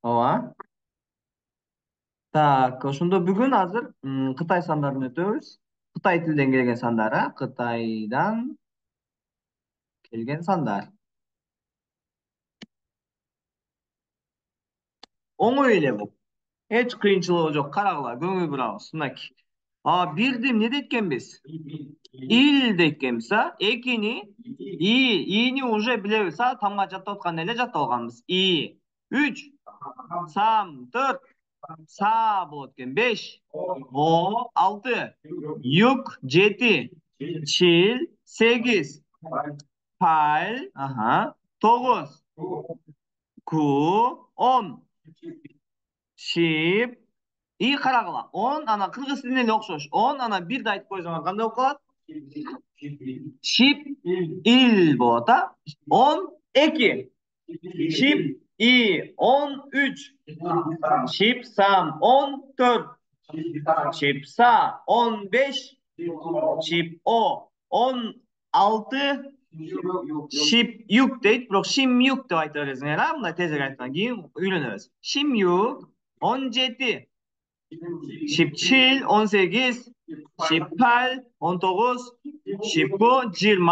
Ооба. Так, ошондо бүгүн азыр Кытай сандарын өтөбүз. Кытай тилден келген сандар, Кытайдан келген сандар. Оңой эле бул. Эч кыйынчылыгы жок. Карагыла, көңүл бурабыз. Мынакей. Бирди эмне дейт экенбиз? Ил дейт экенбиз, Экини ини уже билебиз, тамга жаттап атканда эле жаттап алганбыз. И. 3, сам 4, са болот экен 5, о 6, юк 7, чил 8, пал 9, ку 10, шип и карагыла. 10 анан кыргыз тилине эле окшош. 10 анан бирди айтып койсоңор кандай болуп калат? Шип ил болот, 12. Şip i 13, şipsam 14, şipsa 15, şip o 16, şip yük deyip, bırak şim yük de ayta öylesine ya. Bunlar tezek ayttan keyin öğreniriz. Şim yük 17, şipçil 18, şippal 19, şippo 20,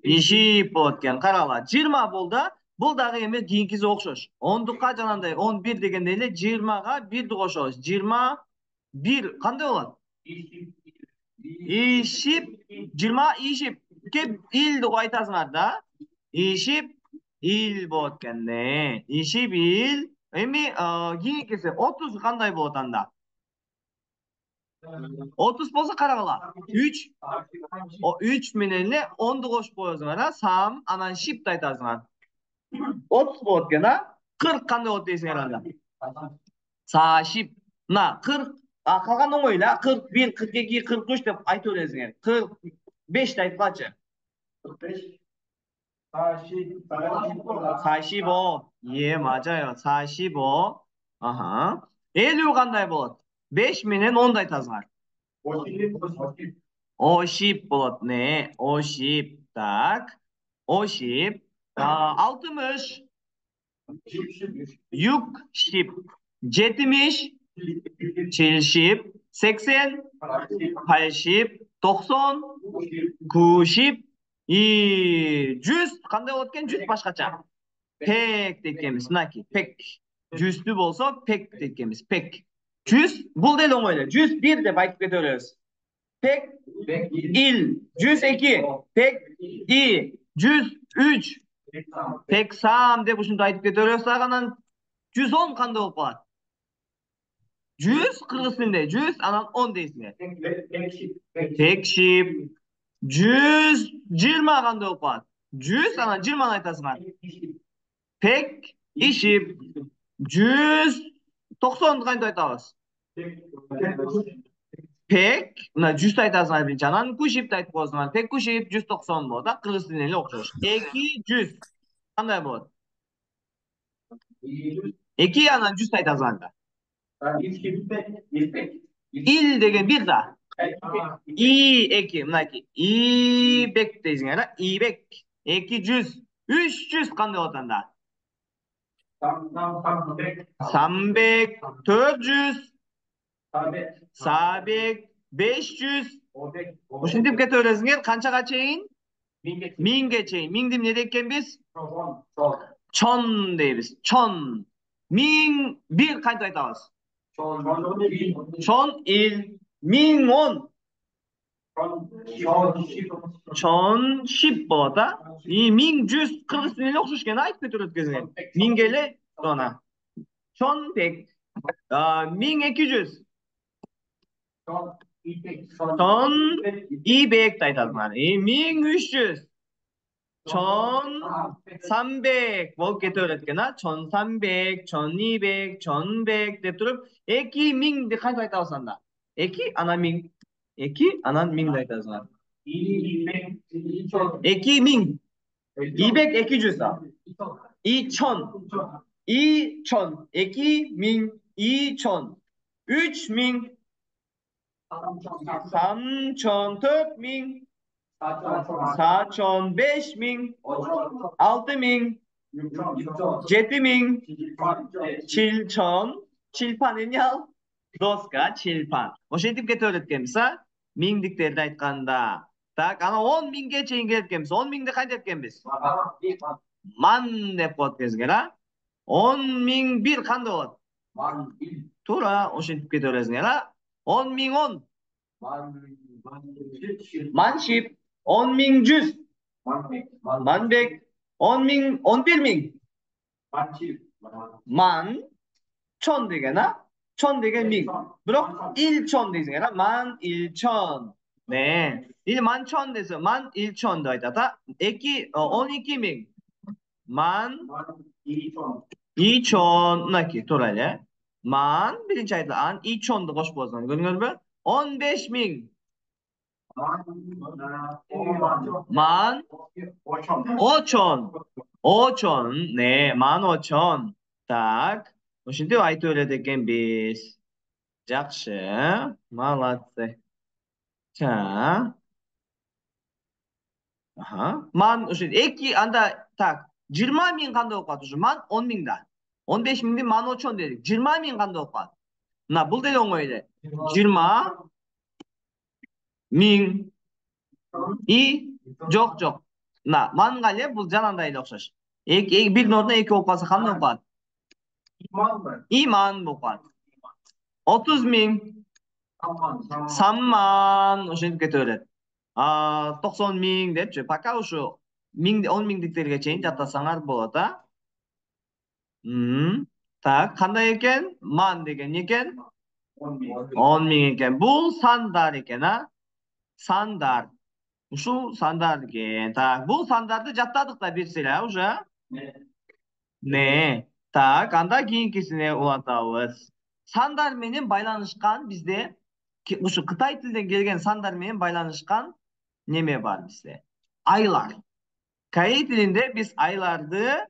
ишип болот экен. Карагыла, 20 болду. Бул дагы эми кийинкиси окшош. 10дукка жанагындай 11 дегенде эле 20га 1ди кошобуз. 21 кандай болот? Ишип, 20 ишип. Кеп ил деп айтасыңар да. Ишип ил болот экен. Ишип ил. Эми кийинкиси 30 кандай болот анда? 30 болса карагыла. 3 3 менен эле 10ду кошуп коесуңар, сам анан шипти айтасыңар. 30 болот экен, 40 кандай болот дейсиңер анда? Сашип. Мына 40, калган оңой эле, 41, 42, 43 деп айтып бересиңер. 45 айтып калчы. 45. Сашибо. 맞아요. 45. 50 кандай болот? 5 менен 10ду айтасыңар. 50 болот. 50. Так. 50. 60. 60. 70. 70. 80. 80. 90. 90. 100 кандай болот экен? 100 башкача. Pek deyikemiz. Mınaki pek. Cüslü bolsa pek deyikemiz. Pek. Cüz bul değil oңой эле. 101 деп айтып кете беребиz. Pek il. 102. Pek i. 103. Pek sam деп ушинтип айтып кете беребиz. Анан 110 кандай болуп калат? 100 кыргыз тилинде 100 анан 10 дейсиңер. Пекшип. 120 кандай болуп калат? 100 анан 20 айтасыңар. Pek işip 190 kaydı aytабыз. Pek, mına 100 aytasыңар биринчи, анан кушип айтып коесуңар. Pek кушип 190 болот, кыргыз тилине эле окшош. 200 кандай болот? 2 анан 100 айтасыңар да. Il деген бир да. И 2, мынакей. Ибек дейсиңер, Ибек. 200, 300 кандай болот анда? Sambek 400, Sabek 500. Ушинтип кете бересиңер, канчага чейин? 1000ге чейин. 1000ди эмне дейт экенбиз? Чон дейбиз. Чон. 1001 кантип айтабыз? Чон ил. 1010. Чон шип болот, 1100 кыргыз тилине окшош экен, айтып кете берет экенсиңер. 1000ге эле сона. Чон пек. 1200. Чон ибек айтасыңар. 1300. Чон 300 болуп кете берет экен, Чон 300, чон 200, чон 100 деп туруп, 2000ди кантип айтабыз анда? 2 анан 1000. 2 анан 1000 айтасыңар. 2000. İbek 200. İçon. İçon. 2000. İçon. 3000. Samçon 4000. Saçon 5000. 6000. 7000 7천 7판은요 доска 7판 ошентип кете берет экенбиз миңдиктерди айтканда так анан 10.000ге чейин келет экенбиз 10.000ди кантип эткенбиз ман деп коет экенсиңер 10.001 кандай болот туура ошентип кете бересиңер 10.010 маншип 10.100 манбек 11.000 만, 천 되게나? 천 되게 밍. 그럼 일천 되겠나? 만 일천. 네. 일만 천 돼서 만 일천 더 있다. 애기 oniki 밍. 만 이천 나키 돌아야. 만 birinci ayda an içonda boş bozan. Görüyor musun? 15.000. 만 오천. 오천. 네, 15,000. Так. Ошентип айтып берет экенбиз. Жакшы. Молодцы. За. Аха. Ман ошо эки анда так. 20.000 кандай болуп калат ушу? Ман 10.000 да. 15.000ди ман очон дедик. 20.000 кандай болуп калат? Мына бул деле оңой эле. 20.000 и жок. Мына манга эле бул жанагындай эле окшош. Бирдин ордуна эки болуп калса кандай болуп калат? иман болуп калат. 30.000 3만 ошентип кете берет. 90.000 депчи. Пока ушу 10.000диктерге чейин жаттасаңар болот, Так, кандай экен? Ман деген экен? 10.000 экен. Бул сандар экен, Сандар. Ушул сандар экен. Так, бул сандарды жаттадык да бир уже. Не. Так, анда кийинкисине улантабыз. Сандар менен байланышкан бизде ушу Кытай тилинен келген сандар менен байланышкан неме бар бизде? Айлар. Корей тилинде биз айларды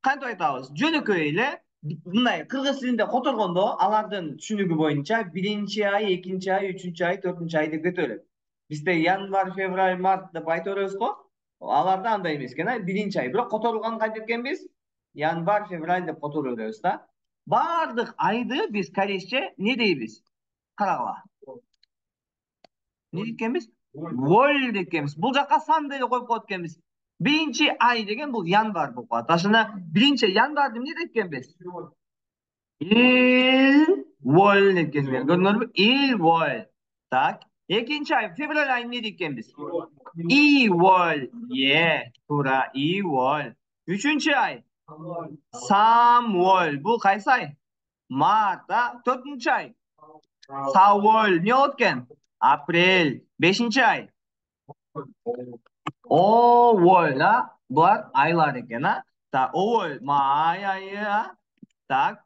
кантип айтабыз? Жөнөкөй эле мындай кыргыз тилинде которгондо алардын түшүнүгү боюнча биринчи ай, экинчи ай, үчүнчү ай, төртүнчү ай деп кете берет. Бизде январь, февраль, март деп айта беребиз го. Аларда андай эмес экен, биринчи ай. Бирок которулган кантип экенбиз? Январь, февраль деп которуп беребиз да. Бардык айды биз корейче не дейбиз? Карагыла. Не дейт экенбиз? Воль дейт экенбиз. Бул жака сан деле коюп коет экенбиз. Биринчи ай деген бул январь болуп калат. Ошондо биринчи январьды эмне дейт экенбиз? Ил-воль дейт экенбиз. Көрдүңөрбү? Ил-воль. Так. Экинчи ай, февраль айын эмне дейт экенбиз? И-воль. Туура, и-воль. Үчүнчү ай. Самволь. Бул кайсы ай? Март, Төртүнчү ай. Савволь. Эмне болот экен? Апрель. Бешинчи ай. Оволь, Булар айлар экен, Так, оволь май айы, Так.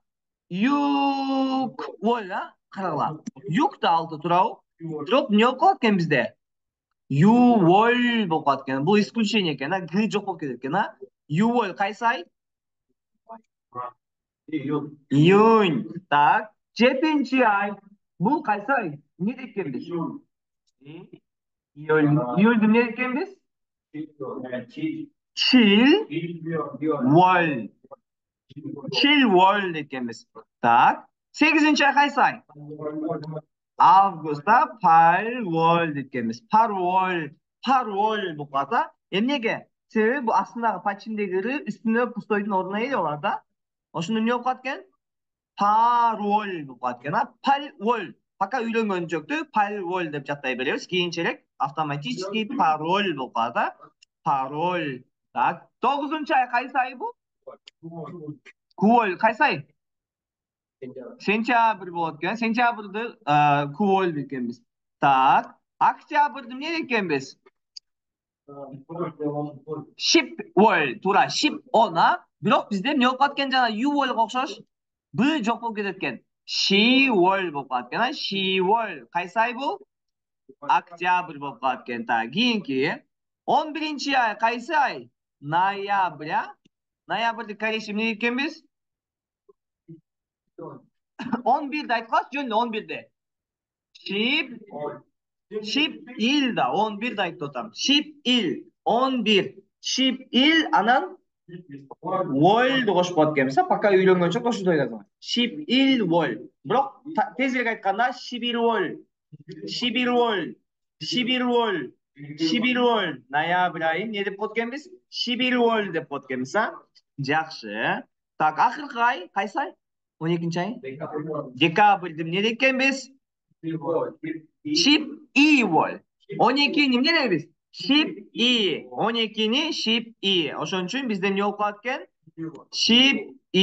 Юк-воль, Карагыла. Юк да алты турабы? Бирок эмне болуп калат экен бизде? Юволь болуп калат экен. Бул исключение экен, Г жок болуп кетет экен, Юволь кайсы ай? Июнь. Так. Жетинчи ай. Бул кайсы ай? Эмне дейт экенбиз? Июль эмне дейт экенбиз? Чил-воль. Чил-воль дейт экенбиз. Так. 8-чи ай кайсы ай? Августта пар-воль дейт экенбиз. Пар-воль болуп калат, Эмнеге? Себеби бул астындагы пачиндеги р үстүнө пустойдун ордуна ээлеп алат, Ошондо эмне болуп калат экен? Пароль болуп калат экен, Пальволь. Пока үйлөнгөнчөктү пальволь деп жаттай беребиз. Кийинчерээк автоматический пароль болуп калат, Пароль. Так. 9-чу ай кайсы ай бул? Куоль кайсы ай? Сентябрь болот экен. Сентябрды куоль дейт экенбиз. Так. Октябрды эмне дейт экенбиз? Шипволь. Туура, шип-он, Бирок бизде эмне болуп калат экен жана ювольго окшош? Б жок болуп кетет экен. Шиволь болуп калат экен, Шиволь. Кайсы ай бул? Октябрь болуп калат экен. Так, кийинки 11-чи ай кайсы ай? Ноябрь, Ноябрды корейче эмне дейт экенбиз? 11-ди айтып калчы, жөн эле 11-ди. Шип-ил да 11-ди айтып атам. Шип-ил 11. Шип-ил анан World qo'shib qo'yayotganmiz. Пока uylanguncha qo'shib qo'yadi. 11 world. Biroq tezroq aytganda 11 world. 11 world. 11 world. 11 world. Noyabr oyi ne deb o'tganmiz? 11 world deb o'tganmiz, ha? Yaxshi. Tak, oxirgi oy qaysi oy? 12-chi oy? Dekabr deb ne deganmiz? Ship i world. 12 nimga deymiz? Ship i. 12ni ship i. O'shaning uchun bizda ne o'qiyotgan? Ship